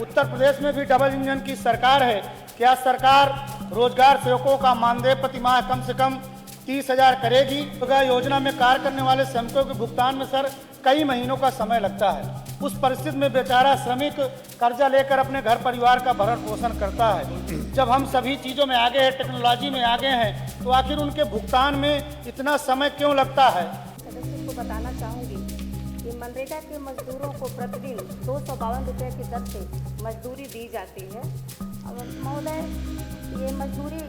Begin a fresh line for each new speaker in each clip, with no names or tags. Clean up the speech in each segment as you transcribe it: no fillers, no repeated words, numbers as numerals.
उत्तर प्रदेश में भी double engine की सरकार है। क्या सरकार रोजगार सेवकों का मानदेय प्रति माह कम से कम 30,000 करेगी? योजना में कार्य करने वाले श्रमिकों के भुगतान में सर कई महीनों का समय लगता है। उस परिस्थिति में बेचारा श्रमिक कर्जा लेकर अपने घर परिवार का भरण पोषण करता है। जब हम सभी चीज़ों में आगे हैं, टेक्नोलॉजी में आगे हैं, तो आखिर उनके भुगतान में इतना समय क्यों लगता है?
सदस्य को बताना चाहूँगी कि मनरेगा के मजदूरों को प्रतिदिन 252 रुपये की दर से मजदूरी दी जाती है। और महोदय, ये मजदूरी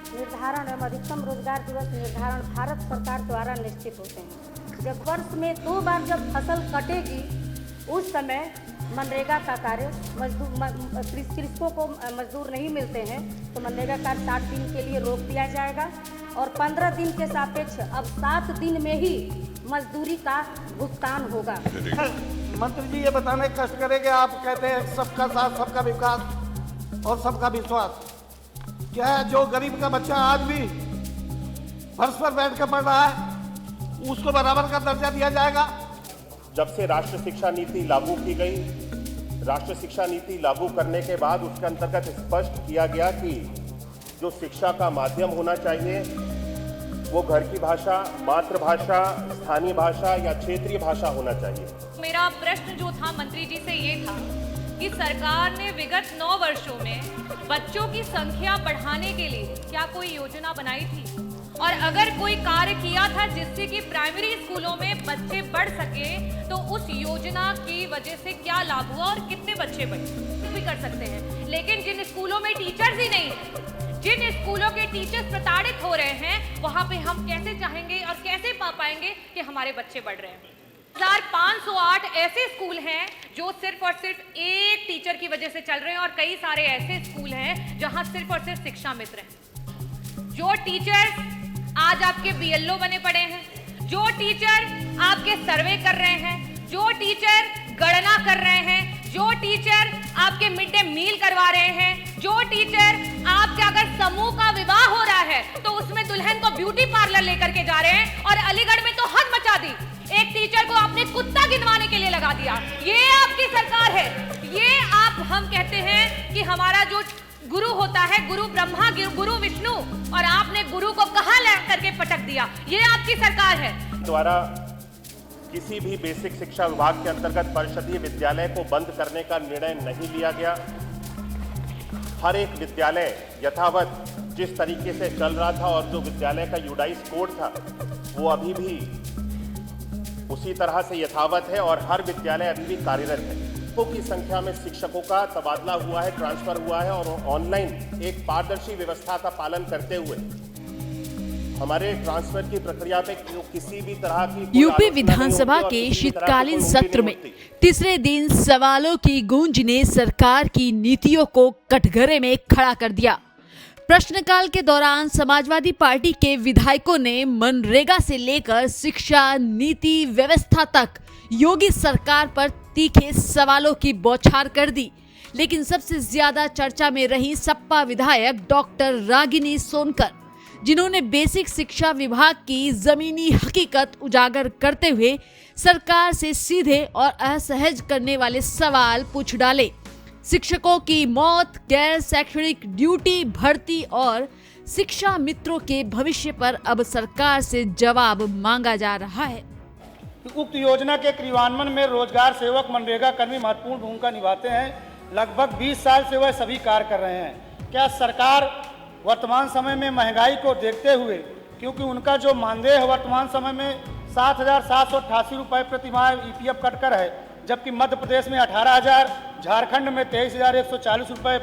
निर्धारण एवं अधिकतम रोजगार दिवस निर्धारण भारत सरकार द्वारा निश्चित होते हैं। जब वर्ष में 2 बार जब फसल कटेगी, उस समय मनरेगा का कार्य कृषकों को मजदूर नहीं मिलते हैं तो मनरेगा कार्य 60 दिन के लिए रोक दिया जाएगा और 15 दिन के सापेक्ष अब 7 दिन में ही मजदूरी का भुगतान होगा।
मंत्री जी, ये बताने का कष्ट करेंगे, आप कहते हैं सबका साथ, सबका विकास और सबका विश्वास। क्या है जो गरीब का बच्चा आज भी फर्श पर बैठ कर पढ़ रहा है, उसको बराबर का दर्जा दिया जाएगा?
जब से राष्ट्रीय शिक्षा नीति लागू की गई, राष्ट्रीय शिक्षा नीति लागू करने के बाद उसके अंतर्गत स्पष्ट किया गया कि जो शिक्षा का माध्यम होना चाहिए वो घर की भाषा, मातृभाषा, स्थानीय भाषा या क्षेत्रीय भाषा होना चाहिए।
मेरा प्रश्न जो था मंत्री जी से ये था कि सरकार ने विगत 9 वर्षों में बच्चों की संख्या बढ़ाने के लिए क्या कोई योजना बनाई थी, और अगर कोई कार्य किया था जिससे कि प्राइमरी स्कूलों में बच्चे बढ़ सके, तो उस योजना की वजह से क्या लाभ हुआ और कितने बच्चे बढ़े भी कर सकते हैं। लेकिन जिन स्कूलों में टीचर्स ही नहीं है, जिन स्कूलों के टीचर्स प्रताड़ित हो रहे हैं, वहां पे हम कैसे चाहेंगे और कैसे पा पाएंगे कि हमारे बच्चे बढ़ रहे हैं। 1508 ऐसे स्कूल हैं जो सिर्फ और सिर्फ एक टीचर की वजह से चल रहे हैं, और कई सारे ऐसे स्कूल हैं जहां सिर्फ और सिर्फ शिक्षा मित्र हैं। जो टीचर्स आज आपके BLO बने पड़े हैं, जो टीचर आपके सर्वे कर रहे हैं, जो टीचर गणना कर रहे हैं, जो टीचर आपके मिड डे मील करवा रहे हैं, जो टीचर आपके अगर समूह का विवाह हो रहा है तो उसमें दुल्हन को ब्यूटी पार्लर लेकर के जा रहे हैं, और अलीगढ़ में तो हद मचा दी, एक टीचर को आपने कुत्ता गिनवाने के लिए लगा दिया। ये आपकी सरकार है। ये हम कहते हैं कि हमारा जो गुरु होता है, गुरु ब्रह्मा, गुरु विष्णु, और आपने गुरु को कहां ला करके पटक दिया। ये आपकी सरकार है।
द्वारा किसी भी बेसिक शिक्षा विभाग के अंतर्गत परिषदीय विद्यालय को बंद करने का निर्णय नहीं लिया गया। हर एक विद्यालय यथावत जिस तरीके से चल रहा था और जो विद्यालय का यूडाइस कोड था वो अभी भी उसी तरह से यथावत है और हर विद्यालय अभी भी कार्यरत है। की संख्या में शिक्षकों का तबादला हुआ है, ट्रांसफर हुआ है, और ऑनलाइन एक पारदर्शी व्यवस्था का पालन करते हुए हमारे ट्रांसफर की प्रक्रिया पे किसी भी तरह की
यूपी विधानसभा के शीतकालीन सत्र में तीसरे दिन सवालों की गूंज ने सरकार की नीतियों को कटघरे में खड़ा कर दिया। प्रश्नकाल के दौरान समाजवादी पार्टी के विधायकों ने मनरेगा से लेकर शिक्षा नीति व्यवस्था तक योगी सरकार पर तीखे सवालों की बौछार कर दी। लेकिन सबसे ज्यादा चर्चा में रही सपा विधायक डॉक्टर रागिनी सोनकर, जिन्होंने बेसिक शिक्षा विभाग की जमीनी हकीकत उजागर करते हुए सरकार से सीधे और असहज करने वाले सवाल पूछ डाले। शिक्षकों की मौत, गैर शैक्षणिक ड्यूटी भर्ती और शिक्षा मित्रों के भविष्य पर अब सरकार से जवाब मांगा जा रहा है।
उक्त योजना के क्रियान्वयन में रोजगार सेवक मनरेगा कर्मी महत्वपूर्ण भूमिका निभाते हैं। लगभग 20 साल से वह सभी कार्य कर रहे हैं। क्या सरकार वर्तमान समय में महंगाई को देखते हुए, क्योंकि उनका जो मानदेय है वर्तमान समय में 7,788 रुपये प्रति माह EPF कटकर है, जबकि मध्य प्रदेश में 18,000, झारखंड में 23,140 रुपये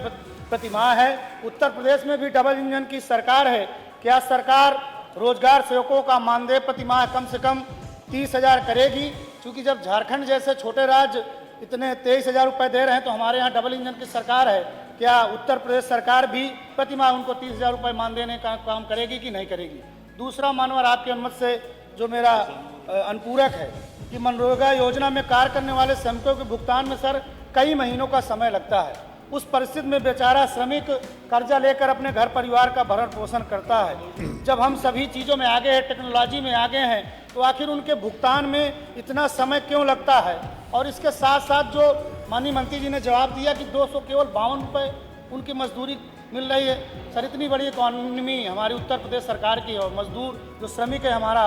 प्रति माह है। उत्तर प्रदेश में भी डबल इंजन की सरकार है। क्या सरकार रोजगार सेवकों का मानदेय प्रति माह कम से कम 30,000 करेगी? क्योंकि जब झारखंड जैसे छोटे राज्य इतने 23,000 रुपये दे रहे हैं, तो हमारे यहाँ डबल इंजन की सरकार है। क्या उत्तर प्रदेश सरकार भी प्रति माह उनको 30,000 रुपये मान देने का काम करेगी कि नहीं करेगी? दूसरा मानवर, आपकी अनुमति से जो मेरा अनुपूरक है कि मनरेगा योजना में कार्य करने वाले श्रमिकों के भुगतान में सर कई महीनों का समय लगता है। उस परिस्थिति में बेचारा श्रमिक कर्जा लेकर अपने घर परिवार का भरण पोषण करता है। जब हम सभी चीज़ों में आगे हैं, टेक्नोलॉजी में आगे हैं, तो आखिर उनके भुगतान में इतना समय क्यों लगता है? और इसके साथ साथ जो माननीय मंत्री जी ने जवाब दिया कि 200 केवल 52 रुपये उनकी मजदूरी मिल रही है। सर, इतनी बड़ी इकॉनमी हमारी उत्तर प्रदेश सरकार की है और मजदूर जो श्रमिक है हमारा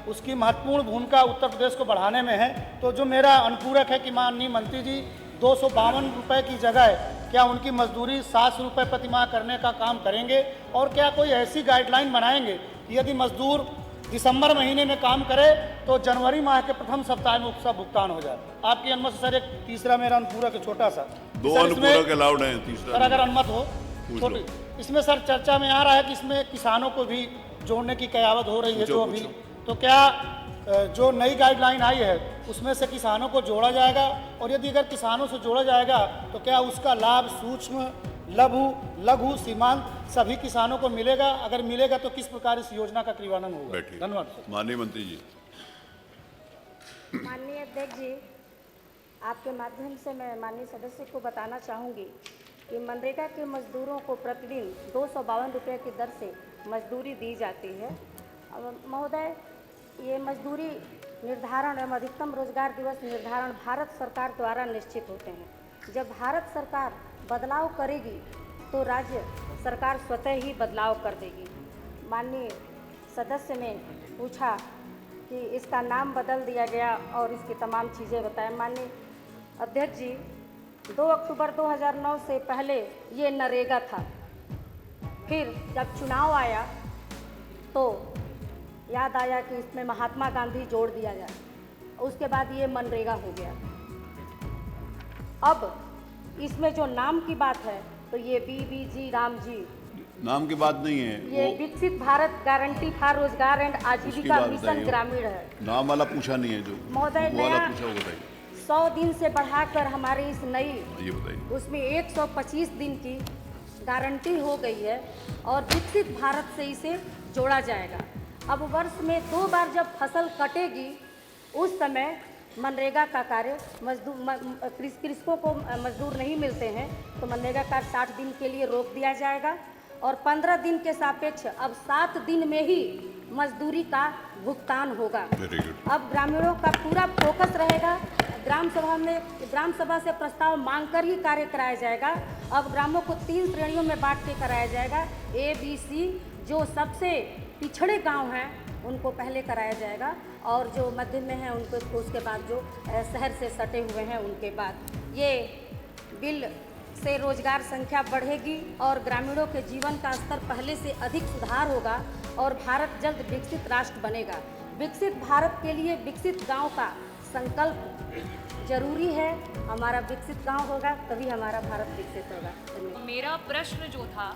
उसकी महत्वपूर्ण भूमिका उत्तर प्रदेश को बढ़ाने में है। तो जो मेरा अनुपूरक है कि माननीय मंत्री जी 252 रुपये की जगह क्या उनकी मजदूरी 700 रुपये प्रति माह करने का काम करेंगे, और क्या कोई ऐसी गाइडलाइन बनाएंगे कि यदि मजदूर दिसंबर महीने में काम करे तो जनवरी माह के प्रथम सप्ताह में उसका भुगतान हो जाए। आपकी अनुमति से सर एक तीसरा मेरा अनुपूरक है छोटा सा।
दो
सर,
अनुपूरक अलाउड हैं, तीसरा
सर अगर अनुमत हो छोटी, इसमें सर चर्चा में आ रहा है कि इसमें किसानों को भी जोड़ने की कयावत हो रही है जो अभी, तो क्या जो नई गाइडलाइन आई है उसमें से किसानों को जोड़ा जाएगा, और यदि अगर किसानों से जोड़ा जाएगा तो क्या उसका लाभ सूक्ष्म लघु सीमांत सभी किसानों को मिलेगा? अगर मिलेगा तो किस प्रकार इस योजना का क्रियान्वयन होगा? धन्यवाद सर।
माननीय मंत्री जी।
माननीय अध्यक्ष जी, आपके माध्यम से मैं माननीय सदस्य को बताना चाहूँगी कि मनरेगा के मजदूरों को प्रतिदिन 252 रुपये की दर से मजदूरी दी जाती है। अब महोदय, ये मजदूरी निर्धारण एवं अधिकतम रोजगार दिवस निर्धारण भारत सरकार द्वारा निश्चित होते हैं। जब भारत सरकार बदलाव करेगी तो राज्य सरकार स्वतः ही बदलाव कर देगी। माननीय सदस्य ने पूछा कि इसका नाम बदल दिया गया और इसकी तमाम चीज़ें बताएं। माननीय अध्यक्ष जी, 2 अक्टूबर 2009 से पहले ये नरेगा था, फिर जब चुनाव आया तो याद आया कि इसमें महात्मा गांधी जोड़ दिया जाए, उसके बाद ये मनरेगा हो गया। अब इसमें जो नाम की बात है तो ये BBG राम जी
नाम की बात नहीं है,
ये विकसित भारत गारंटी फॉर रोजगार एंड आजीविका मिशन ग्रामीण है।
नाम वाला पूछा नहीं है, जो
महोदय
वो वाला
नया
पूछा वो बताइए।
100 दिन से बढ़ाकर हमारी इस नई
ये बताइए।
उसमें 125 दिन की गारंटी हो गई है और विकसित भारत से इसे जोड़ा जाएगा। अब वर्ष में 2 बार जब फसल कटेगी उस समय मनरेगा का कार्य कृषकों को मजदूर नहीं मिलते हैं तो मनरेगा का 60 दिन के लिए रोक दिया जाएगा और 15 दिन के सापेक्ष अब 7 दिन में ही मजदूरी का भुगतान होगा। अब ग्रामीणों का पूरा फोकस रहेगा। ग्राम सभा से प्रस्ताव मांगकर ही कार्य कराया जाएगा। अब ग्रामों को 3 श्रेणियों में बांट के कराया जाएगा। ABC जो सबसे पिछड़े गांव हैं उनको पहले कराया जाएगा और जो मध्य में हैं उनको उसके बाद जो शहर से सटे हुए हैं उनके बाद। ये बिल से रोजगार संख्या बढ़ेगी और ग्रामीणों के जीवन का स्तर पहले से अधिक सुधार होगा और भारत जल्द विकसित राष्ट्र बनेगा। विकसित भारत के लिए विकसित गांव का संकल्प जरूरी है। हमारा विकसित गांव होगा तभी हमारा भारत विकसित होगा।
मेरा प्रश्न जो था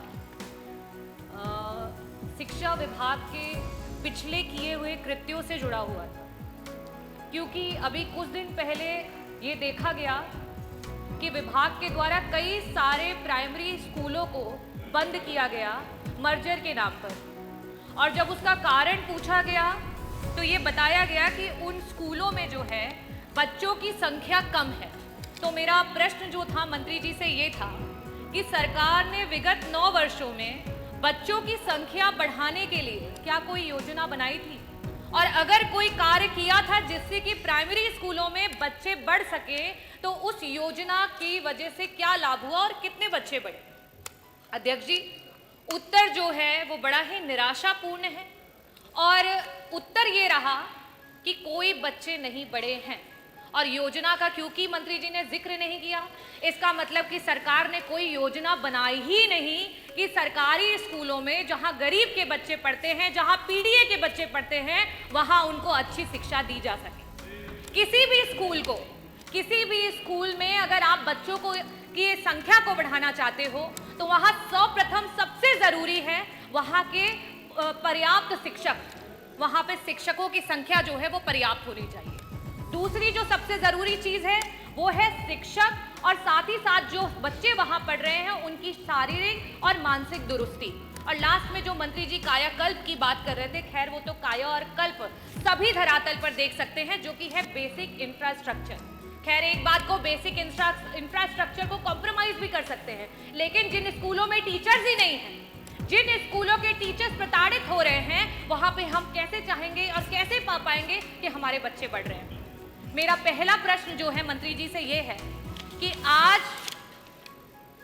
शिक्षा विभाग के पिछले किए हुए कृत्यों से जुड़ा हुआ था, क्योंकि अभी कुछ दिन पहले ये देखा गया कि विभाग के द्वारा कई सारे प्राइमरी स्कूलों को बंद किया गया मर्जर के नाम पर, और जब उसका कारण पूछा गया तो ये बताया गया कि उन स्कूलों में जो है बच्चों की संख्या कम है। तो मेरा प्रश्न जो था मंत्री जी से ये था कि सरकार ने विगत 9 वर्षों में बच्चों की संख्या बढ़ाने के लिए क्या कोई योजना बनाई थी, और अगर कोई कार्य किया था जिससे कि प्राइमरी स्कूलों में बच्चे बढ़ सके तो उस योजना की वजह से क्या लाभ हुआ और कितने बच्चे बढ़े? अध्यक्ष जी, उत्तर जो है वो बड़ा ही निराशापूर्ण है और उत्तर ये रहा कि कोई बच्चे नहीं बढ़े हैं। और योजना का क्योंकि मंत्री जी ने जिक्र नहीं किया, इसका मतलब कि सरकार ने कोई योजना बनाई ही नहीं कि सरकारी स्कूलों में जहां गरीब के बच्चे पढ़ते हैं, जहां पीडीए के बच्चे पढ़ते हैं, वहां उनको अच्छी शिक्षा दी जा सके। किसी भी स्कूल में अगर आप बच्चों को की संख्या को बढ़ाना चाहते हो तो वहां सर्वप्रथम सबसे जरूरी है वहां के पर्याप्त शिक्षक, वहां पे शिक्षकों की संख्या जो है वो पर्याप्त होनी चाहिए। दूसरी जो सबसे जरूरी चीज है वो है शिक्षक और साथ ही साथ जो बच्चे वहां पढ़ रहे हैं उनकी शारीरिक और मानसिक दुरुस्ती। और लास्ट में जो मंत्री जी कायाकल्प की बात कर रहे थे, खैर वो तो काया और कल्प सभी धरातल पर देख सकते हैं, जो कि है बेसिक इंफ्रास्ट्रक्चर। खैर एक बात को, बेसिक इंफ्रास्ट्रक्चर को कॉम्प्रोमाइज भी कर सकते हैं, लेकिन जिन स्कूलों में टीचर्स ही नहीं हैं, जिन स्कूलों के टीचर्स प्रताड़ित हो रहे हैं, वहां पे हम कैसे चाहेंगे और कैसे पा पाएंगे कि हमारे बच्चे बढ़ रहे हैं। मेरा पहला प्रश्न जो है मंत्री जी से ये है कि आज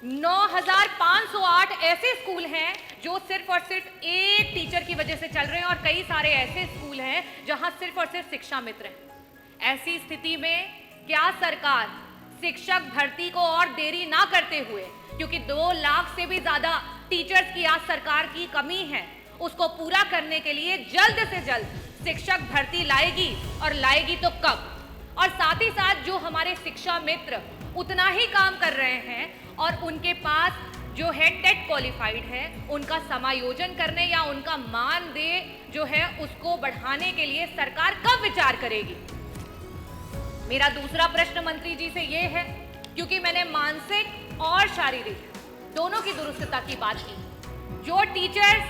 9,508 ऐसे स्कूल हैं जो सिर्फ और सिर्फ एक टीचर की वजह से चल रहे हैं और कई सारे ऐसे स्कूल हैं जहां सिर्फ और सिर्फ शिक्षा मित्र हैं। ऐसी स्थिति में क्या सरकार शिक्षक भर्ती को और देरी ना करते हुए, क्योंकि 2 लाख से भी ज्यादा टीचर्स की आज सरकार की कमी है, उसको पूरा करने के लिए जल्द से जल्द शिक्षक भर्ती लाएगी और लाएगी तो कब? और साथ ही साथ जो हमारे शिक्षा मित्र उतना ही काम कर रहे हैं और उनके पास जो है टेट क्वालिफाइड है, उनका समायोजन करने या उनका मानदेय जो है उसको बढ़ाने के लिए सरकार कब विचार करेगी? मेरा दूसरा प्रश्न मंत्री जी से ये है, क्योंकि मैंने मानसिक और शारीरिक दोनों की दुरुस्तता की बात की। जो टीचर्स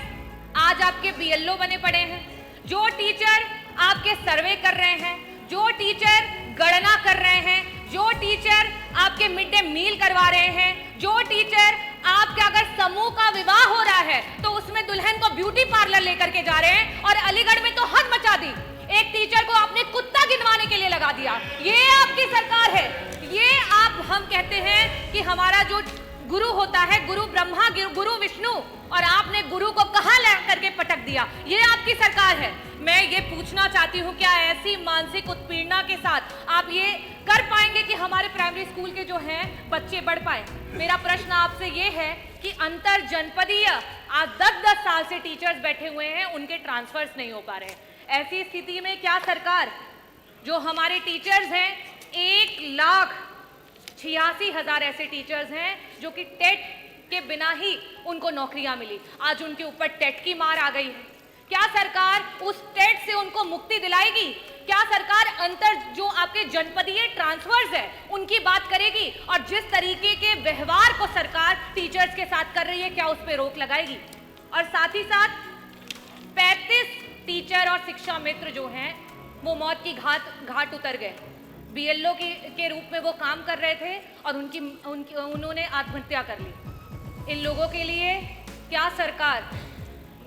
आज आपके बीएलओ बने पड़े हैं, जो टीचर आपके सर्वे कर रहे हैं, जो टीचर गणना कर रहे हैं, जो टीचर आपके मिड डे मील करवा रहे हैं, जो टीचर आपके अगर समूह का विवाह हो रहा है तो उसमें दुल्हन को ब्यूटी पार्लर लेकर के जा रहे हैं, और अलीगढ़ में तो हद मचा दी, एक टीचर को आपने कुत्ता गिनवाने के लिए लगा दिया। ये आपकी सरकार है। ये हम कहते हैं कि हमारा जो गुरु होता है, गुरु ब्रह्मा, गुरु विष्णु, और आपने गुरु को कहां ला करके पटक दिया। ये आपकी सरकार है। मैं ये पूछना चाहती हूँ, क्या ऐसी मानसिक उत्पीड़ना के साथ आप ये कर पाएंगे कि हमारे प्राइमरी स्कूल के जो हैं बच्चे बढ़ पाए? मेरा प्रश्न आपसे ये है कि अंतर जनपदीय आज 10-10 साल से टीचर्स बैठे हुए हैं, उनके ट्रांसफर्स नहीं हो पा रहे हैं। ऐसी स्थिति में क्या सरकार, जो हमारे टीचर्स हैं 1,86,000 ऐसे टीचर्स हैं जो कि टेट के बिना ही उनको नौकरियां मिली, आज उनके ऊपर टेट की मार आ गई है। क्या सरकार उस टेट से उनको मुक्ति दिलाएगी? क्या सरकार अंतर जो आपके जनपदीय ट्रांसफर्स है उनकी बात करेगी? और जिस तरीके के व्यवहार को सरकार टीचर्स के साथ कर रही है, क्या उस पर रोक लगाएगी? और साथ ही साथ 35 टीचर और शिक्षा मित्र जो हैं वो मौत की घाट उतर गए। बीएलओ के रूप में वो काम कर रहे थे और उन्होंने आत्महत्या कर ली। इन लोगों के लिए क्या सरकार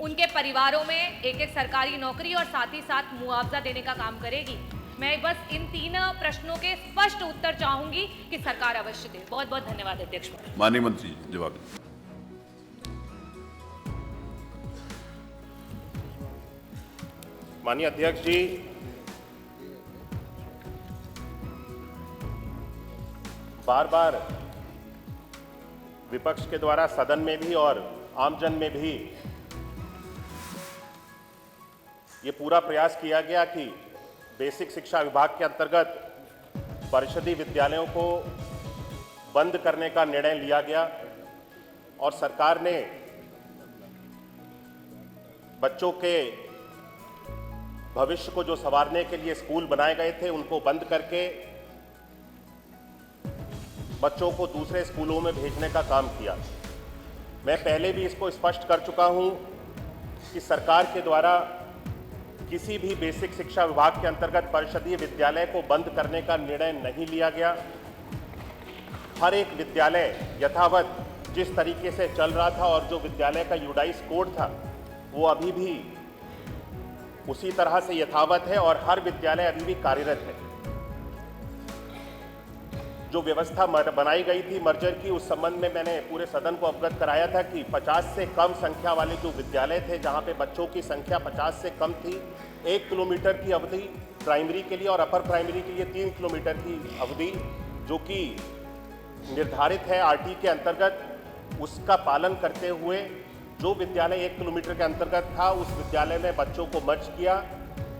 उनके परिवारों में एक सरकारी नौकरी और साथ ही साथ मुआवजा देने का काम करेगी? मैं बस इन 3 प्रश्नों के स्पष्ट उत्तर चाहूंगी कि सरकार अवश्य दे। बहुत बहुत धन्यवाद अध्यक्ष।
माननीय मंत्री जवाब।
माननीय अध्यक्ष जी, बार बार विपक्ष के द्वारा सदन में भी और आमजन में भी ये पूरा प्रयास किया गया कि बेसिक शिक्षा विभाग के अंतर्गत परिषदीय विद्यालयों को बंद करने का निर्णय लिया गया और सरकार ने बच्चों के भविष्य को जो संवारने के लिए स्कूल बनाए गए थे उनको बंद करके बच्चों को दूसरे स्कूलों में भेजने का काम किया। मैं पहले भी इसको स्पष्ट कर चुका हूं कि सरकार के द्वारा किसी भी बेसिक शिक्षा विभाग के अंतर्गत परिषदीय विद्यालय को बंद करने का निर्णय नहीं लिया गया। हर एक विद्यालय यथावत जिस तरीके से चल रहा था और जो विद्यालय का यूडाइस कोड था वो अभी भी उसी तरह से यथावत है और हर विद्यालय अभी भी कार्यरत है। जो व्यवस्था बनाई गई थी मर्जर की, उस संबंध में मैंने पूरे सदन को अवगत कराया था कि 50 से कम संख्या वाले जो विद्यालय थे जहां पे बच्चों की संख्या 50 से कम थी, 1 किलोमीटर की अवधि प्राइमरी के लिए और अपर प्राइमरी के लिए 3 किलोमीटर की अवधि जो कि निर्धारित है आरटी के अंतर्गत, उसका पालन करते हुए जो विद्यालय 1 किलोमीटर के अंतर्गत था उस विद्यालय में बच्चों को मर्ज किया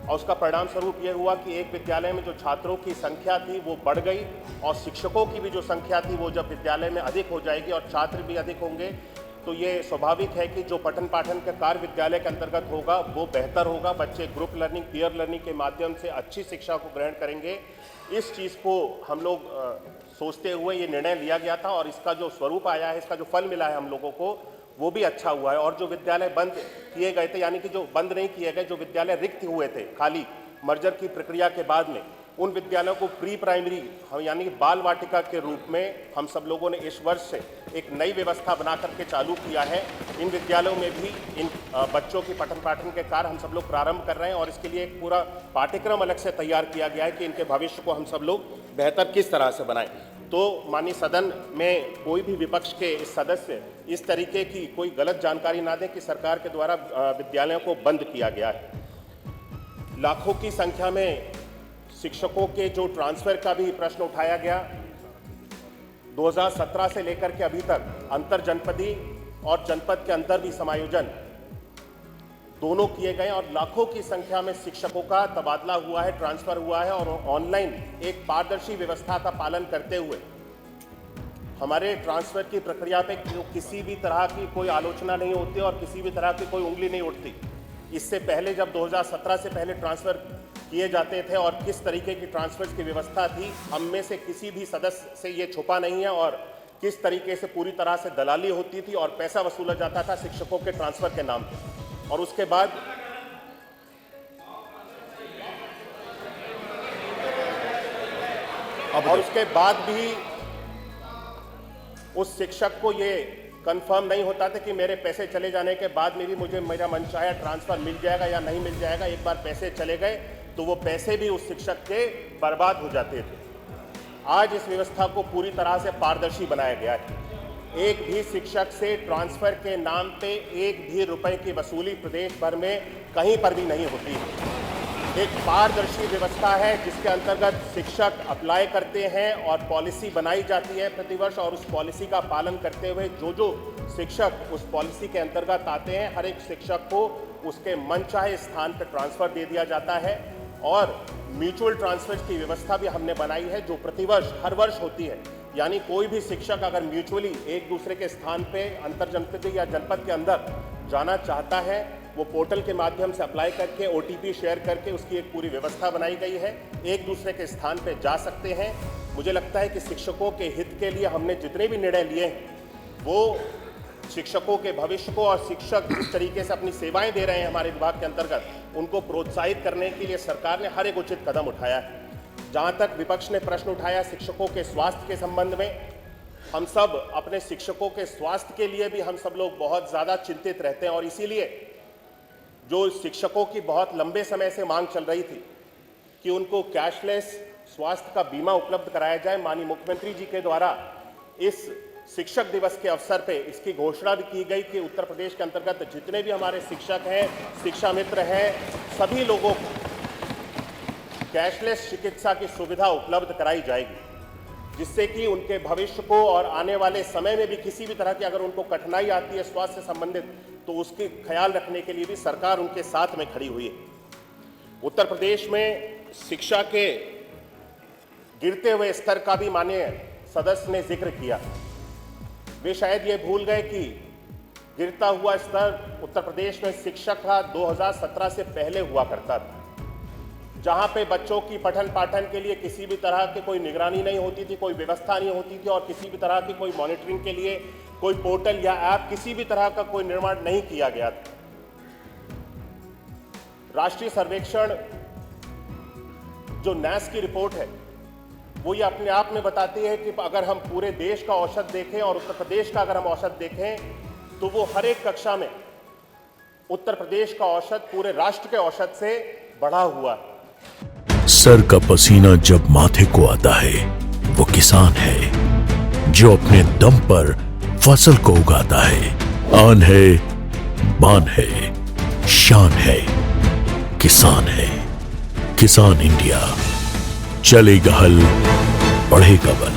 और उसका परिणाम स्वरूप ये हुआ कि एक विद्यालय में जो छात्रों की संख्या थी वो बढ़ गई और शिक्षकों की भी जो संख्या थी वो जब विद्यालय में अधिक हो जाएगी और छात्र भी अधिक होंगे तो ये स्वाभाविक है कि जो पठन पाठन का कार्य विद्यालय के अंतर्गत होगा वो बेहतर होगा। बच्चे ग्रुप लर्निंग, पीयर लर्निंग के माध्यम से अच्छी शिक्षा को ग्रहण करेंगे। इस चीज़ को हम लोग सोचते हुए ये निर्णय लिया गया था और इसका जो स्वरूप आया है, इसका जो फल मिला है हम लोगों को, वो भी अच्छा हुआ है। और जो विद्यालय बंद किए गए थे, यानी कि जो बंद नहीं किए गए, जो विद्यालय रिक्त हुए थे खाली मर्जर की प्रक्रिया के बाद में, उन विद्यालयों को प्री प्राइमरी हम यानी कि बाल वाटिका के रूप में हम सब लोगों ने इस वर्ष से एक नई व्यवस्था बना करके चालू किया है। इन विद्यालयों में भी इन बच्चों की पठन पाठन के कार्य हम सब लोग प्रारंभ कर रहे हैं और इसके लिए एक पूरा पाठ्यक्रम अलग से तैयार किया गया है कि इनके भविष्य को हम सब लोग बेहतर किस तरह से बनाएं। तो माननीय सदन में कोई भी विपक्ष के सदस्य इस तरीके की कोई गलत जानकारी ना दें कि सरकार के द्वारा विद्यालयों को बंद किया गया है। लाखों की संख्या में शिक्षकों के जो ट्रांसफर का भी प्रश्न उठाया गया, 2017 से लेकर के अभी तक अंतर जनपदी और जनपद के अंदर भी समायोजन दोनों किए गए और लाखों की संख्या में शिक्षकों का तबादला हुआ है, ट्रांसफर हुआ है और ऑनलाइन एक पारदर्शी व्यवस्था का पालन करते हुए हमारे ट्रांसफर की प्रक्रिया पे किसी भी तरह की कोई आलोचना नहीं होती और किसी भी तरह की कोई उंगली नहीं उठती। इससे पहले जब 2017 से पहले ट्रांसफर किए जाते थे और किस तरीके की ट्रांसफर की व्यवस्था थी, हम में से किसी भी सदस्य से ये छुपा नहीं है और किस तरीके से पूरी तरह से दलाली होती थी और पैसा वसूला जाता था शिक्षकों के ट्रांसफर के नाम पर। और उसके बाद भी उस शिक्षक को ये कंफर्म नहीं होता था कि मेरे पैसे चले जाने के बाद में भी मुझे मेरा मनचाहा ट्रांसफर मिल जाएगा या नहीं मिल जाएगा। एक बार पैसे चले गए तो वो पैसे भी उस शिक्षक के बर्बाद हो जाते थे। आज इस व्यवस्था को पूरी तरह से पारदर्शी बनाया गया है। एक भी शिक्षक से ट्रांसफर के नाम पे एक भी रुपए की वसूली प्रदेश भर में कहीं पर भी नहीं होती है। एक पारदर्शी व्यवस्था है जिसके अंतर्गत शिक्षक अप्लाई करते हैं और पॉलिसी बनाई जाती है प्रतिवर्ष और उस पॉलिसी का पालन करते हुए जो शिक्षक उस पॉलिसी के अंतर्गत आते हैं हर एक शिक्षक को उसके मनचाहे स्थान पर ट्रांसफर दे दिया जाता है। और म्यूचुअल ट्रांसफर की व्यवस्था भी हमने बनाई है जो प्रतिवर्ष हर वर्ष होती है। यानी कोई भी शिक्षक अगर म्यूचुअली एक दूसरे के स्थान पे अंतर जनपद या जनपद के अंदर जाना चाहता है वो पोर्टल के माध्यम से अप्लाई करके OTP शेयर करके उसकी एक पूरी व्यवस्था बनाई गई है। एक दूसरे के स्थान पे जा सकते हैं। मुझे लगता है कि शिक्षकों के हित के लिए हमने जितने भी निर्णय लिए हैं वो शिक्षकों के भविष्य को और शिक्षक जिस तरीके से अपनी सेवाएं दे रहे हैं हमारे विभाग के अंतर्गत उनको प्रोत्साहित करने के लिए सरकार ने हर एक उचित कदम उठाया है। जहाँ तक विपक्ष ने प्रश्न उठाया शिक्षकों के स्वास्थ्य के संबंध में, हम सब अपने शिक्षकों के स्वास्थ्य के लिए भी हम सब लोग बहुत ज़्यादा चिंतित रहते हैं और इसीलिए जो शिक्षकों की बहुत लंबे समय से मांग चल रही थी कि उनको कैशलेस स्वास्थ्य का बीमा उपलब्ध कराया जाए, माननीय मुख्यमंत्री जी के द्वारा इस शिक्षक दिवस के अवसर पे इसकी घोषणा भी की गई कि उत्तर प्रदेश के अंतर्गत जितने भी हमारे शिक्षक हैं, शिक्षा मित्र हैं, सभी लोगों को कैशलेस चिकित्सा की सुविधा उपलब्ध कराई जाएगी जिससे कि उनके भविष्य को और आने वाले समय में भी किसी भी तरह की अगर उनको कठिनाई आती है स्वास्थ्य से संबंधित तो उसके ख्याल रखने के लिए भी सरकार उनके साथ में खड़ी हुई है। उत्तर प्रदेश में शिक्षा के गिरते हुए स्तर का भी माननीय सदस्य ने जिक्र किया। वे शायद ये भूल गए कि गिरता हुआ स्तर उत्तर प्रदेश में शिक्षक का 2017 से पहले हुआ करता था, जहां पे बच्चों की पठन पाठन के लिए किसी भी तरह की कोई निगरानी नहीं होती थी, कोई व्यवस्था नहीं होती थी और किसी भी तरह की कोई मॉनिटरिंग के लिए कोई पोर्टल या ऐप किसी भी तरह का कोई निर्माण नहीं किया गया था। राष्ट्रीय सर्वेक्षण जो NAS की रिपोर्ट है वो ये अपने आप में बताती है कि अगर हम पूरे देश का औसत देखें और उत्तर प्रदेश का अगर हम औसत देखें तो वो हर एक कक्षा में उत्तर प्रदेश का औसत पूरे राष्ट्र के औसत से बढ़ा हुआ है।
सर का पसीना जब माथे को आता है वो किसान है जो अपने दम पर फसल को उगाता है। आन है, बान है, शान है, किसान है। किसान इंडिया, चलेगा हल, बढ़ेगा बल।